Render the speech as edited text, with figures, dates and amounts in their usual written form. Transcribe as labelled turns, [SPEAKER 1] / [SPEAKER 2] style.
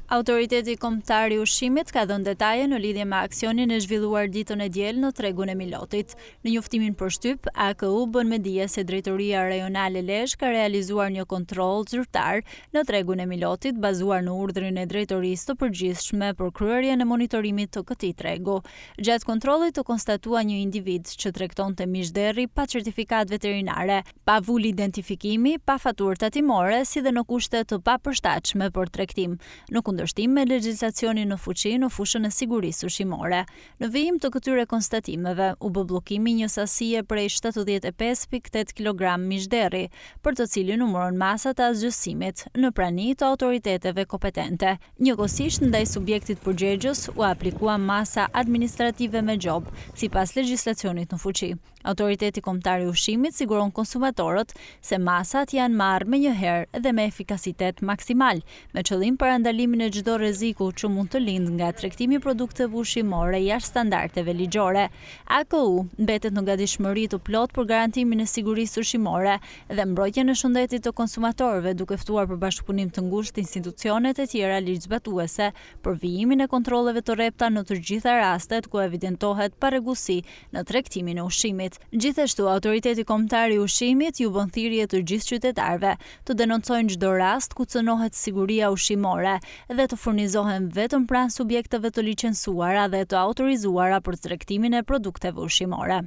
[SPEAKER 1] Autoriteti Kombëtar i Ushqimit ka dhënë detaje në lidhje me aksionin e zhvilluar ditën e diel në tregun e Milotit. Në njoftimin për shtyp, AKU bën me dije se Drejtoria Rajonale Lezhë ka realizuar një kontroll zyrtar në tregun e Milotit bazuar në urdhrin e Drejtorisë të Përgjithshme për kryerjen e monitorimit të këtij tregu. Gjatë kontrollit të konstatua një individ që tregtonte mishderi pa certifikat veterinare, pa vul identifikimi, pa faturë tatimore, si dhe në kushte të papërshtatshme për tregtim. Në kundërshtim me legjislacionin në fuqi në fushën e sigurisë ushqimore. Në vijim të këtyre konstatimeve, u bë bllokimi një sasie prej 75.8 kg mishderi, për të cilin numëron masat e asgjësimit në prani të autoriteteve kompetente. Njëkohësisht ndaj subjektit përgjegjës u aplikua masa administrative me gjob, sipas legjislacionit në fuqi. Autoriteti Kombëtar i Ushqimit siguron konsumatorët se masat janë marrë me njëherë dhe me efikasitet maksimal, me qëllim parandalimin e çdo rreziku që mund të lindë nga tregtimi i produkteve ushqimore jashtë standardeve ligjore. AKU mbetet në gatishmëri të plotë për garantimin e sigurisë ushqimore dhe mbrojtjen e shëndetit të konsumatorëve, duke ftuar për bashkëpunim të ngushtë institucionet e tjera ligjzbatuese për vijimin e kontrolleve të rrepta në të gjitha rastet ku evidentohet parregullsi në tregtimin e ushqimit. Gjithashtu, Autoriteti Kombëtar i Ushqimit ju bën thirrje të gjithë qytetarëve të denoncojnë çdo rast ku cënohet siguria ushqimore dhe të furnizohen vetëm pranë subjekteve të licencuara dhe të autorizuara për tregtimin e produkteve ushqimore.